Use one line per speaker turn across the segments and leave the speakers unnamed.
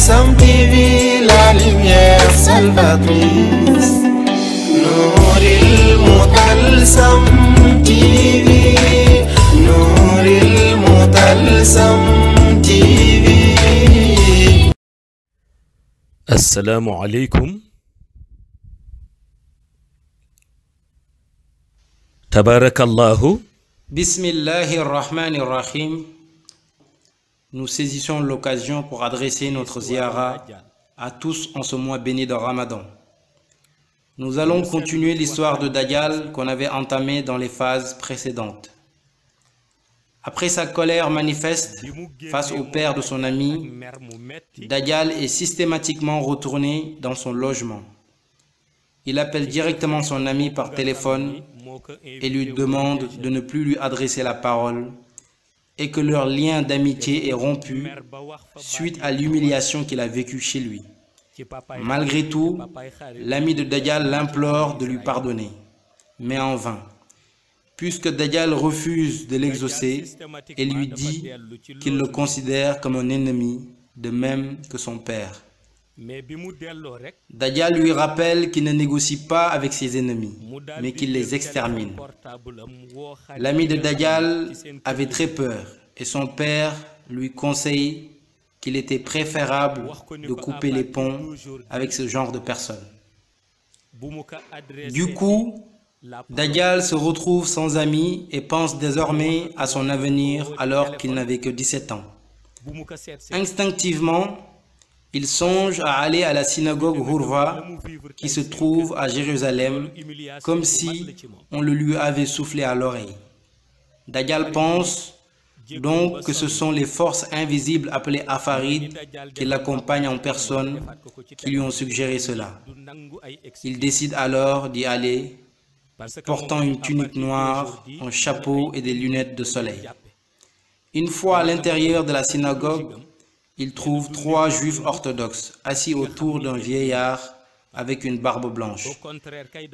Sam TV, la lumière salvatrice. Nouril Mutalsam TV, Nouril Mutalsam TV.
Assalamu alaikum. Tabarakallahu.
Bismillahirrahmanirrahim. Nous saisissons l'occasion pour adresser notre ziyara à tous en ce mois béni de Ramadan. Nous allons continuer l'histoire de Dajjal qu'on avait entamée dans les phases précédentes. Après sa colère manifeste face au père de son ami, Dajjal est systématiquement retourné dans son logement. Il appelle directement son ami par téléphone et lui demande de ne plus lui adresser la parole et que leur lien d'amitié est rompu suite à l'humiliation qu'il a vécue chez lui. Malgré tout, l'ami de Dajjal l'implore de lui pardonner, mais en vain, puisque Dajjal refuse de l'exaucer et lui dit qu'il le considère comme un ennemi, de même que son père. Dajjal lui rappelle qu'il ne négocie pas avec ses ennemis, mais qu'il les extermine. L'ami de Dajjal avait très peur et son père lui conseille qu'il était préférable de couper les ponts avec ce genre de personnes. Du coup, Dajjal se retrouve sans amis et pense désormais à son avenir alors qu'il n'avait que 17 ans. Instinctivement, il songe à aller à la synagogue Hurva qui se trouve à Jérusalem, comme si on le lui avait soufflé à l'oreille. Dajjal pense donc que ce sont les forces invisibles appelées Afarid qui l'accompagnent en personne qui lui ont suggéré cela. Il décide alors d'y aller, portant une tunique noire, un chapeau et des lunettes de soleil. Une fois à l'intérieur de la synagogue, il trouve 3 juifs orthodoxes assis autour d'un vieillard avec une barbe blanche.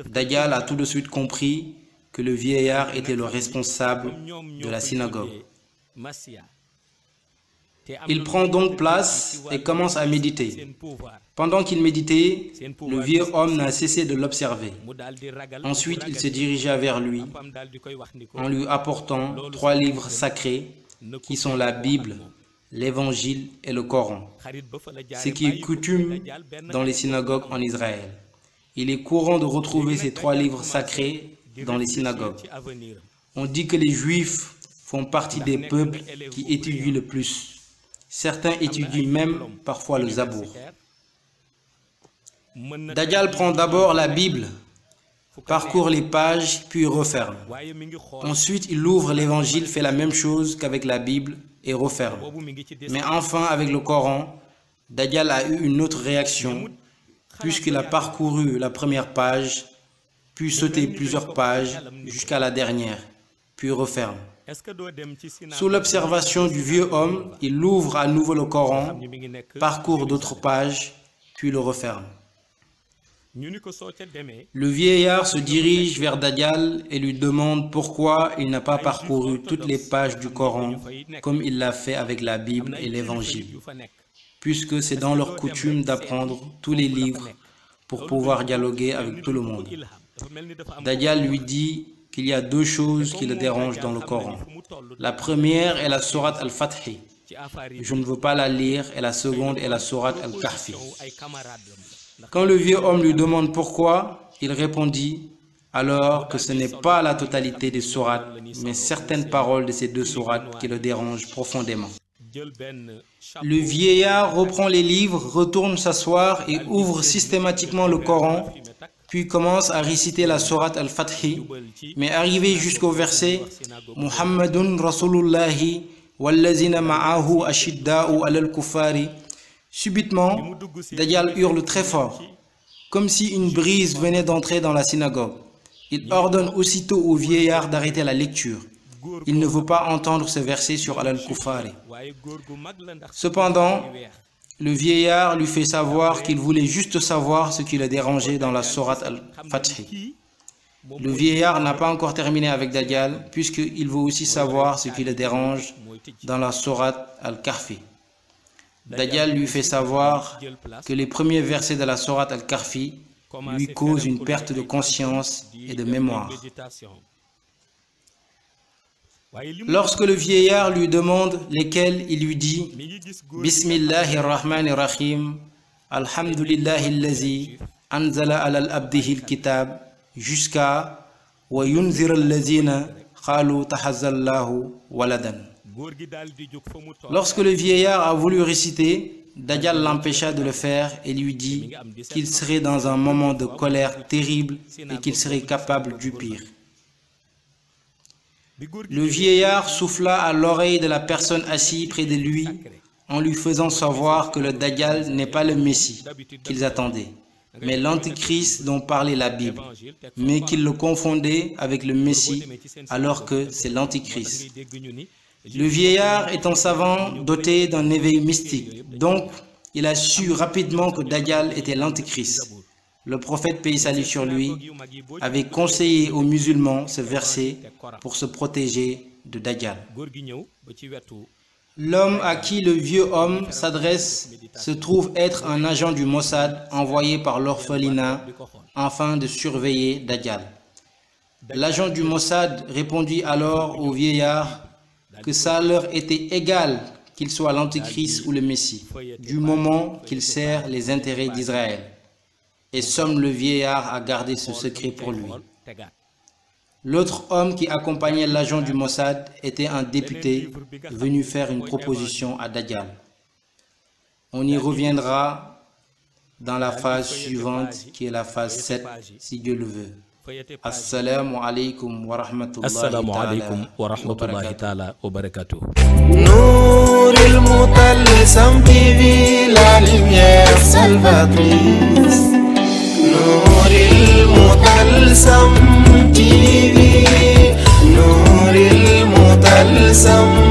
Dajjal a tout de suite compris que le vieillard était le responsable de la synagogue. Il prend donc place et commence à méditer. Pendant qu'il méditait, le vieux homme n'a cessé de l'observer. Ensuite, il se dirigea vers lui en lui apportant 3 livres sacrés qui sont la Bible, l'Évangile et le Coran, ce qui est coutume dans les synagogues en Israël. Il est courant de retrouver ces 3 livres sacrés dans les synagogues. On dit que les Juifs font partie des peuples qui étudient le plus. Certains étudient même parfois le Zabour. Dajjal prend d'abord la Bible, parcourt les pages, puis referme. Ensuite, il ouvre l'Évangile, fait la même chose qu'avec la Bible et referme. Mais enfin, avec le Coran, Dajjal a eu une autre réaction, puisqu'il a parcouru la première page, puis sauté plusieurs pages jusqu'à la dernière, puis referme. Sous l'observation du vieux homme, il ouvre à nouveau le Coran, parcourt d'autres pages, puis le referme. Le vieillard se dirige vers Dajjal et lui demande pourquoi il n'a pas parcouru toutes les pages du Coran comme il l'a fait avec la Bible et l'Évangile, puisque c'est dans leur coutume d'apprendre tous les livres pour pouvoir dialoguer avec tout le monde. Dajjal lui dit qu'il y a 2 choses qui le dérangent dans le Coran. La première est la sourate Al-Fathi. Je ne veux pas la lire, et la seconde est la sourate Al-Kahfi. Quand le vieux homme lui demande pourquoi, il répondit alors que ce n'est pas la totalité des sourates, mais certaines paroles de ces 2 sourates qui le dérangent profondément. Le vieillard reprend les livres, retourne s'asseoir et ouvre systématiquement le Coran, puis commence à réciter la sourate Al-Fathi, mais arrivé jusqu'au verset « Muhammadun Rasulullahi wallazina ma'ahu ashidda'u alal kufari » Subitement, Dajjal hurle très fort, comme si une brise venait d'entrer dans la synagogue. Il ordonne aussitôt au vieillard d'arrêter la lecture. Il ne veut pas entendre ce verset sur Al-Kufari. Cependant, le vieillard lui fait savoir qu'il voulait juste savoir ce qui le dérangeait dans la sourate Al-Fathi. Le vieillard n'a pas encore terminé avec Dajjal, puisqu'il veut aussi savoir ce qui le dérange dans la sourate Al-Kahfi. Dajjal lui fait savoir que les premiers versets de la sourate Al-Kahfi lui causent une perte de conscience et de mémoire. Lorsque le vieillard lui demande lesquels, il lui dit Bismillahirrahmanirrahim, Alhamdulillahi allazi anzala alal abdihil kitab, jusqu'à Wa yunzir allazina qalu tahazzallahu waladan. Lorsque le vieillard a voulu réciter, Dajjal l'empêcha de le faire et lui dit qu'il serait dans un moment de colère terrible et qu'il serait capable du pire. Le vieillard souffla à l'oreille de la personne assise près de lui en lui faisant savoir que le Dajjal n'est pas le Messie qu'ils attendaient, mais l'Antichrist dont parlait la Bible, mais qu'ils le confondaient avec le Messie alors que c'est l'Antichrist. Le vieillard étant savant, doté d'un éveil mystique, donc il a su rapidement que Dajjal était l'Antichrist. Le prophète, paix et salut sur lui, avait conseillé aux musulmans ce verset pour se protéger de Dajjal. L'homme à qui le vieux homme s'adresse se trouve être un agent du Mossad envoyé par l'orphelinat afin de surveiller Dajjal. L'agent du Mossad répondit alors au vieillard que ça leur était égal qu'il soit l'Antichrist ou le Messie, du moment qu'il sert les intérêts d'Israël, et somme le vieillard à garder ce secret pour lui. L'autre homme qui accompagnait l'agent du Mossad était un député venu faire une proposition à Dajjal. On y reviendra dans la phase suivante qui est la phase 7 si Dieu le veut. Assalamu alaikum wa rahmatullahi ta'ala wa barakatuh.
Nouril Mutalsam TV, la lumière salvatrice. Nouril Mutalsam TV, Nouril Mutalsam